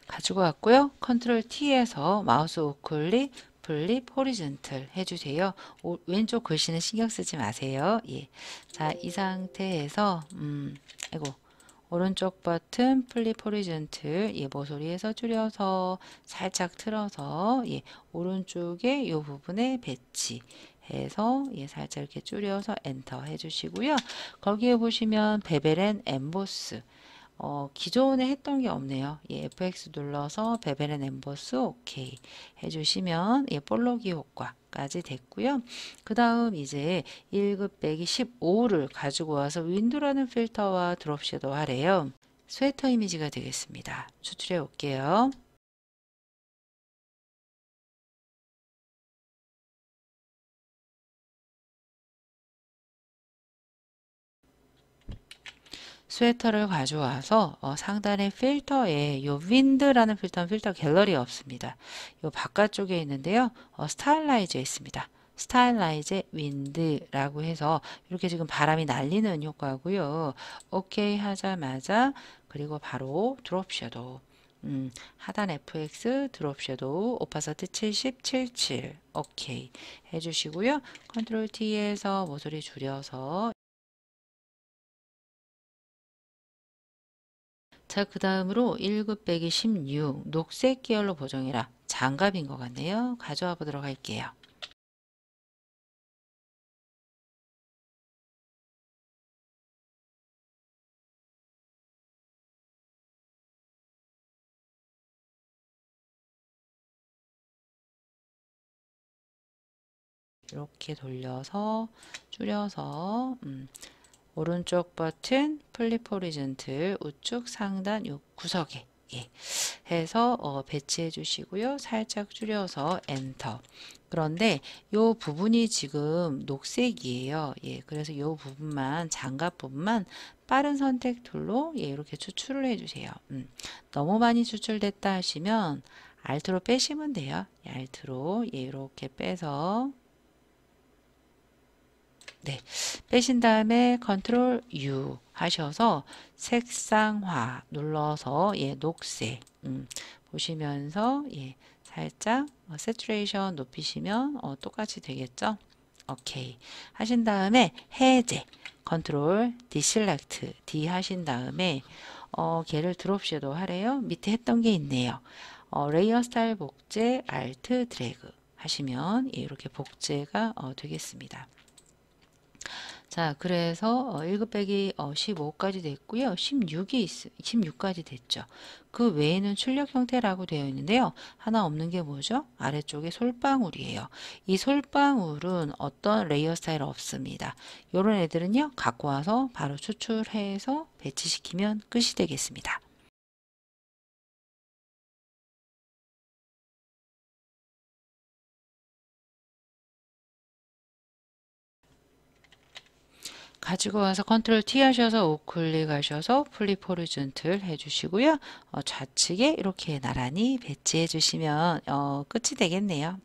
가지고 왔고요. 컨트롤 T에서 마우스 우클릭 플립 호리즌틀 해주세요. 왼쪽 글씨는 신경 쓰지 마세요. 자, 이 상태에서 아이고 오른쪽 버튼 플립 호리즌틀 모서리에서 줄여서 살짝 틀어서 오른쪽에 이 부분에 배치해서 살짝 이렇게 줄여서 엔터 해주시고요. 거기에 보시면 베벨 앤 엠보스 기존에 했던 게 없네요. FX 눌러서 베벨 앤 엠보스 오케이 해주시면 볼로기 효과까지 됐고요. 그 다음 이제 1급 빼기 15를 가지고 와서 윈도라는 필터와 드롭 섀도우 하래요. 스웨터 이미지가 되겠습니다. 추출해 올게요. 스웨터를 가져와서 상단의 필터에 요 윈드라는 필터는 필터 갤러리가 없습니다. 요 바깥쪽에 있는데요. 스타일라이즈에 있습니다. 스타일라이즈 윈드라고 해서 이렇게 지금 바람이 날리는 효과고요. 오케이 하자마자 그리고 바로 드롭 섀도우 하단 FX 드롭 섀도우 오파서티 70, 77 오케이 해주시고요. 컨트롤 T에서 모서리 줄여서 자, 그 다음으로 1급 빼기 16 녹색 계열로 보정해라. 장갑인 것 같네요. 가져와 보도록 할게요. 이렇게 돌려서 줄여서 오른쪽 버튼 플립 호리즌틀 우측 상단 요 구석에 예, 해서 배치해 주시고요. 살짝 줄여서 엔터. 그런데 요 부분이 지금 녹색이에요. 예, 그래서 요 부분만 장갑 부분만 빠른 선택 툴로 예, 이렇게 추출을 해 주세요. 너무 많이 추출됐다 하시면 알트로 빼시면 돼요. 예, 알트로 예, 이렇게 빼서 네, 빼신 다음에 컨트롤 U 하셔서 색상화 눌러서 예, 녹색 보시면서 예, 살짝 세츄레이션 높이시면 똑같이 되겠죠? 오케이 하신 다음에 해제 컨트롤 디셀렉트 D 하신 다음에 걔를 드롭 섀도우 하래요. 밑에 했던 게 있네요. 레이어 스타일 복제 알트 드래그 하시면 예, 이렇게 복제가 되겠습니다. 자, 그래서 1급 빼기 15까지 됐고요. 16까지 됐죠. 그 외에는 출력 형태라고 되어 있는데요. 하나 없는 게 뭐죠? 아래쪽에 솔방울이에요. 이 솔방울은 어떤 레이어 스타일 없습니다. 이런 애들은요. 갖고 와서 바로 추출해서 배치시키면 끝이 되겠습니다. 가지고 와서 컨트롤 T 하셔서 우클릭 하셔서 플립 호리즌틀 해주시고요. 좌측에 이렇게 나란히 배치해 주시면 끝이 되겠네요.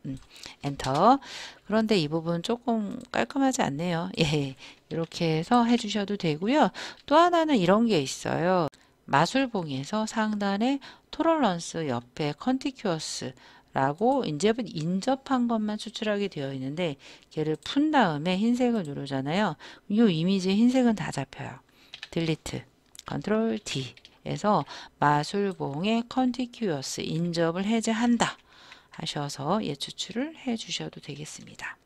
엔터. 그런데 이 부분 조금 깔끔하지 않네요. 예, 이렇게 해서 해주셔도 되고요. 또 하나는 이런 게 있어요. 마술봉에서 상단에 토러런스 옆에 컨티큐어스 라고 이제 인접한 것만 추출하게 되어 있는데 걔를 푼 다음에 흰색을 누르잖아요. 이 이미지의 흰색은 다 잡혀요. 딜리트 컨트롤 D 에서 마술봉의 컨티큐어스 인접을 해제한다 하셔서 예 추출을 해 주셔도 되겠습니다.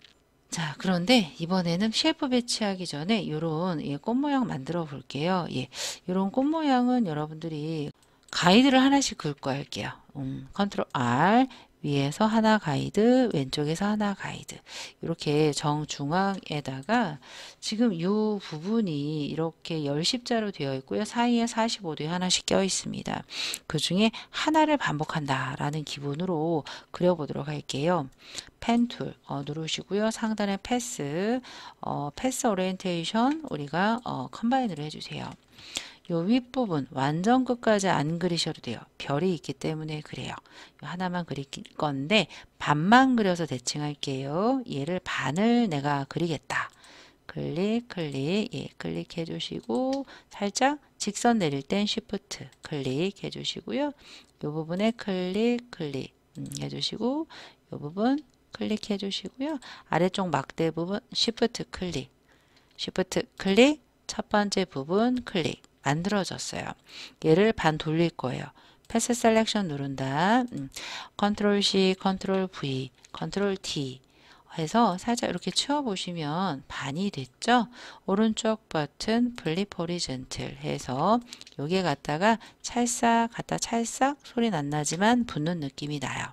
자, 그런데 이번에는 쉐프 배치하기 전에 이런 예, 꽃 모양 만들어 볼게요. 예, 이런 꽃 모양은 여러분들이 가이드를 하나씩 긁고 할게요. 컨트롤 R 위에서 하나 가이드, 왼쪽에서 하나 가이드. 이렇게 정중앙에다가 지금 이 부분이 이렇게 열십자로 되어 있고요. 사이에 45도에 하나씩 껴 있습니다. 그 중에 하나를 반복한다라는 기분으로 그려보도록 할게요. 펜 툴 누르시고요. 상단에 패스 오리엔테이션 우리가 컴바인을 해주세요. 요 윗부분 완전 끝까지 안 그리셔도 돼요. 별이 있기 때문에 그래요. 하나만 그릴 건데 반만 그려서 대칭할게요. 얘를 반을 내가 그리겠다. 클릭 예, 클릭해 주시고 살짝 직선 내릴 땐 Shift 클릭해 주시고요. 요 부분에 클릭 해주시고 요 부분 클릭해 주시고요. 아래쪽 막대 부분 Shift 클릭 첫 번째 부분 클릭 만들어졌어요. 얘를 반 돌릴 거예요. 패스 셀렉션 누른다. 컨트롤 C, 컨트롤 V, 컨트롤 T 해서 살짝 이렇게 치워 보시면 반이 됐죠? 오른쪽 버튼 플립 호리즌틀 해서 여기에 갖다가 찰싹 소리 안 나지만 붙는 느낌이 나요.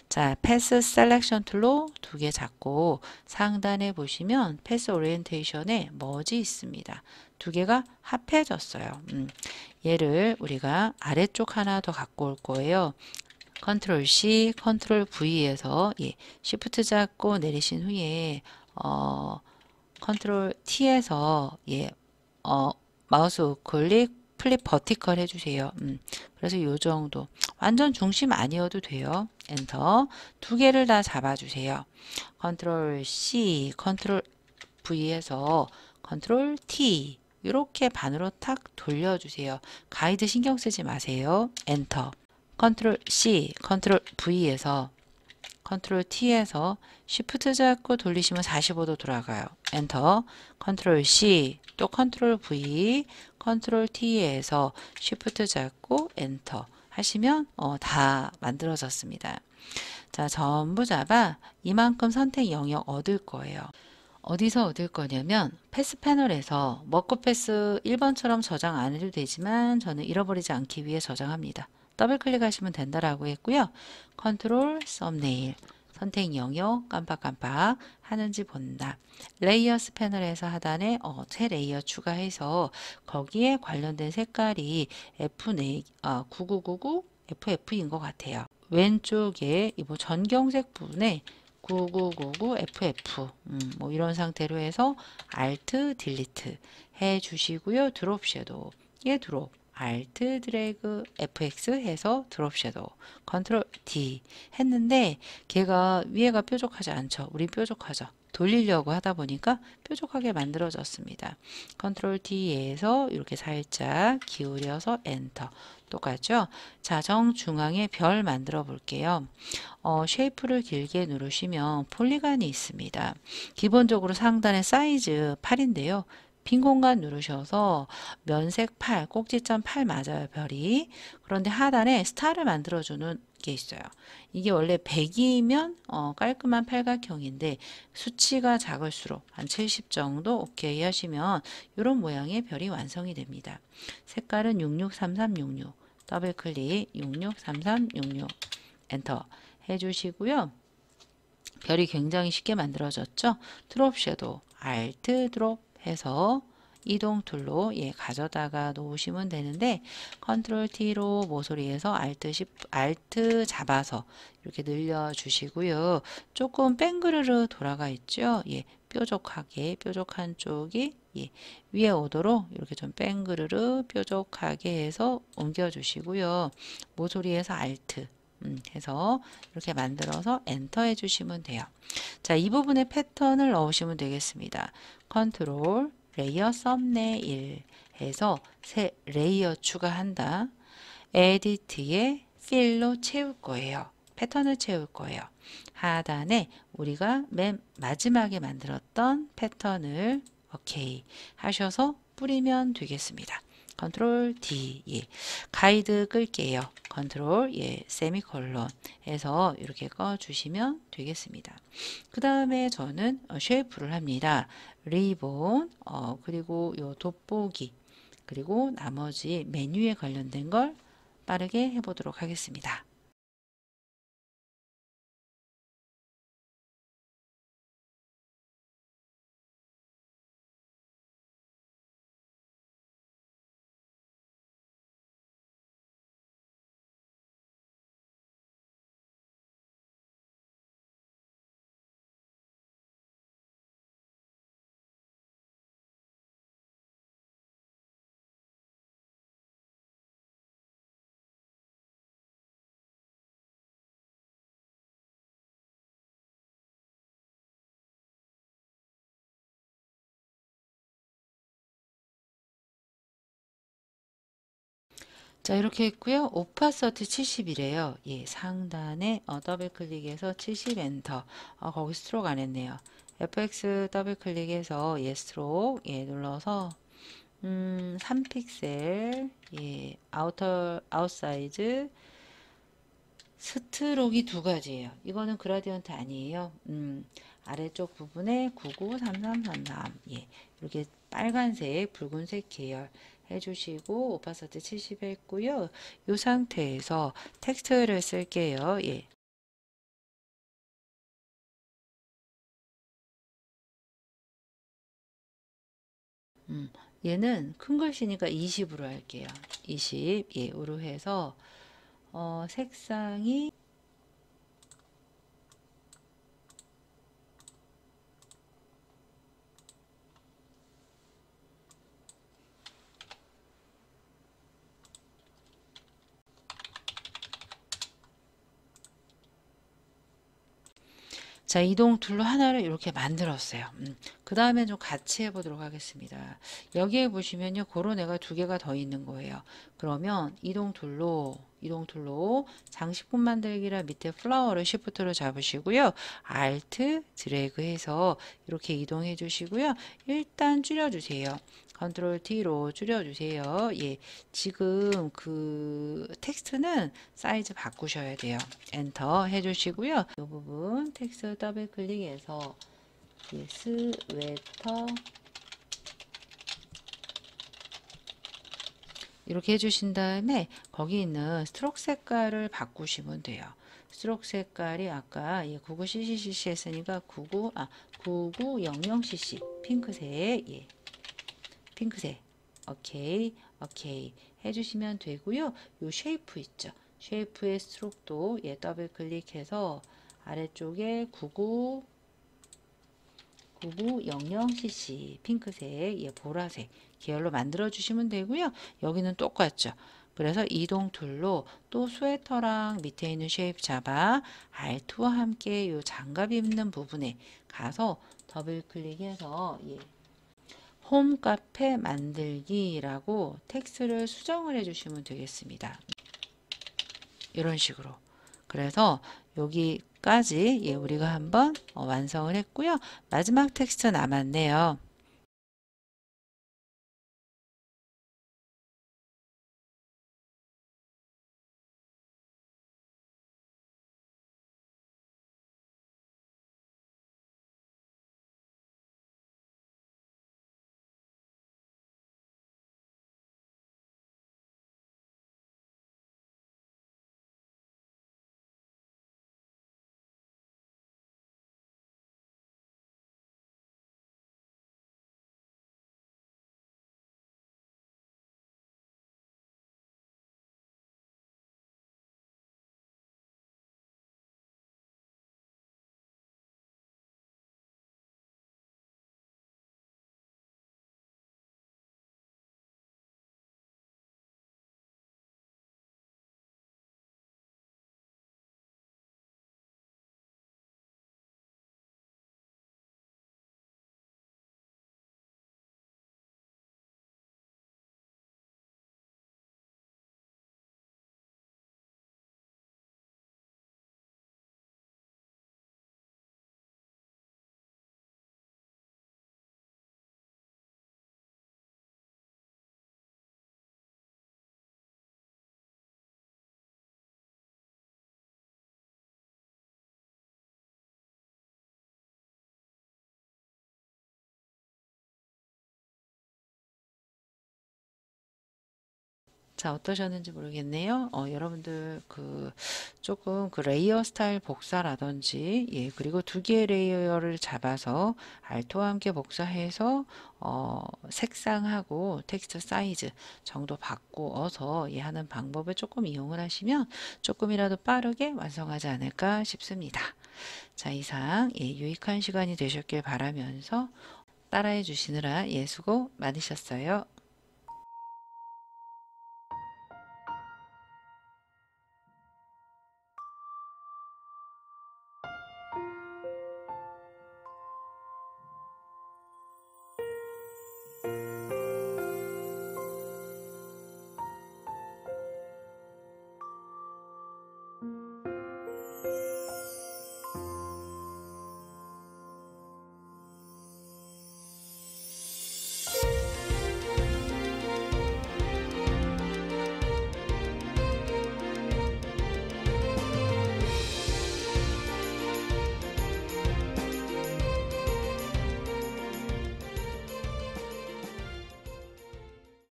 자, 패스 셀렉션 툴로 두 개 잡고 상단에 보시면 패스 오리엔테이션에 머지 있습니다. 두 개가 합해졌어요. 얘를 우리가 아래쪽 하나 더 갖고 올 거예요. 컨트롤 C, 컨트롤 V에서 예, Shift 잡고 내리신 후에 컨트롤 T에서 예, 마우스 우클릭 플립 버티컬 해주세요. 그래서 요 정도 완전 중심 아니어도 돼요. 엔터 두 개를 다 잡아주세요. 컨트롤 C, 컨트롤 V에서 컨트롤 T 이렇게 반으로 탁 돌려주세요. 가이드 신경 쓰지 마세요. 엔터 컨트롤 C, 컨트롤 V에서 컨트롤 T에서 쉬프트 잡고 돌리시면 45도 돌아가요. 엔터. 컨트롤 C, 또 컨트롤 V, 컨트롤 T에서 쉬프트 잡고 엔터 하시면 다 만들어졌습니다. 자, 전부 잡아 이만큼 선택 영역 얻을 거예요. 어디서 얻을 거냐면 패스 패널에서 먹고 패스 1번처럼 저장 안 해도 되지만 저는 잃어버리지 않기 위해 저장합니다. 더블 클릭하시면 된다라고 했고요. 컨트롤 썸네일 선택 영역 깜빡깜빡 하는지 본다. 레이어스 패널에서 하단에 새 레이어 추가해서 거기에 관련된 색깔이 F9999 FF인 것 같아요. 왼쪽에 이 전경색 부분에 9999 FF 뭐 이런 상태로 해서 Alt 딜리트 해 주시고요. 드롭 섀도우 얘 드롭 Alt 드래그 FX 해서 드롭 섀도우 컨트롤 D 했는데 걔가 위에가 뾰족하지 않죠. 우린 뾰족하죠. 돌리려고 하다 보니까 뾰족하게 만들어졌습니다. 컨트롤 D에서 이렇게 살짝 기울여서 엔터 똑같죠? 자, 정중앙에 별 만들어 볼게요. 쉐이프를 길게 누르시면 폴리건이 있습니다. 기본적으로 상단에 사이즈 8인데요. 빈 공간 누르셔서 면색 8, 꼭지점 8 맞아요, 별이. 그런데 하단에 스타를 만들어주는 게 있어요. 이게 원래 100이면 깔끔한 팔각형인데 수치가 작을수록 한 70 정도 오케이 하시면 이런 모양의 별이 완성이 됩니다. 색깔은 663366 더블 클릭 663366 엔터 해주시고요. 별이 굉장히 쉽게 만들어졌죠. 드롭 섀도우 Alt 드롭 해서 이동 툴로 가져다가 놓으시면 되는데 컨트롤 T로 모서리에서 Alt 잡아서 이렇게 늘려 주시고요. 조금 뺑그르르 돌아가 있죠. 뾰족하게 뾰족한 쪽이 위에 오도록 이렇게 좀 뺑그르르 뾰족하게 해서 옮겨 주시고요. 모서리에서 Alt 해서 이렇게 만들어서 엔터 해주시면 돼요. 자, 이 부분에 패턴을 넣으시면 되겠습니다. 컨트롤 레이어 썸네일 해서 새 레이어 추가한다. 에디트에 필로 채울 거예요. 패턴을 채울 거예요. 하단에 우리가 맨 마지막에 만들었던 패턴을 오케이 하셔서 뿌리면 되겠습니다. 컨트롤 D 가이드 끌게요. 컨트롤 세미콜론 해서 이렇게 꺼 주시면 되겠습니다. 그 다음에 저는 쉐이프를 합니다. 리본 그리고 요 돋보기 그리고 나머지 메뉴에 관련된 걸 빠르게 해보도록 하겠습니다. 자, 이렇게 했고요. 오파서티 70이래요. 상단에 더블 클릭해서 70 엔터. 거기 스트로크 안 했네요. FX 더블 클릭해서 스트로크 눌러서 3픽셀 아웃사이즈 스트로크이 두 가지예요. 이거는 그라디언트 아니에요. 아래쪽 부분에 993333 이렇게 빨간색, 붉은색 계열 해주시고 오파서티 70 했고요. 이 상태에서 텍스트를 쓸게요. 얘는 큰 글씨니까 20으로 할게요. 20 으로 해서 색상이 자, 이동 툴로 하나를 이렇게 만들었어요. 그 다음에 좀 같이 해보도록 하겠습니다. 여기에 보시면요. 그런 애가 두 개가 더 있는 거예요. 그러면 이동 툴로 장식품 만들기라 밑에 플라워를 시프트로 잡으시고요. 알트 드래그 해서 이렇게 이동해 주시고요. 일단 줄여주세요. 컨트롤 T로 줄여주세요. 예, 지금 그 텍스트는 사이즈 바꾸셔야 돼요. 엔터 해주시고요. 이 부분 텍스트 더블 클릭해서 예, 스웨터 이렇게 해주신 다음에 거기 있는 스트로크 색깔을 바꾸시면 돼요. 스트로크 색깔이 아까 예, 99cc 했으니까 9900cc 핑크색 예, 핑크색 오케이 오케이 해주시면 되고요. 요 쉐이프 있죠. 쉐이프의 스트로크도 예, 더블 클릭해서 아래쪽에 9900cc 핑크색, 예, 보라색 계열로 만들어 주시면 되고요. 여기는 똑같죠. 그래서 이동 툴로 또 스웨터랑 밑에 있는 쉐입 잡아 Alt와 함께 요 장갑 입는 부분에 가서 더블 클릭해서 예, 홈 카페 만들기라고 텍스트를 수정을 해주시면 되겠습니다. 이런 식으로. 그래서 여기까지 예, 우리가 한번 완성을 했고요. 마지막 텍스트 남았네요. 자, 어떠셨는지 모르겠네요. 여러분들 조금 그 레이어 스타일 복사라든지 예, 그리고 두 개의 레이어를 잡아서 알토와 함께 복사해서 색상하고 텍스트 사이즈 정도 바꾸어서 예, 하는 방법을 조금 이용을 하시면 조금이라도 빠르게 완성하지 않을까 싶습니다. 자, 이상 예, 유익한 시간이 되셨길 바라면서 따라해 주시느라 예, 수고 많으셨어요.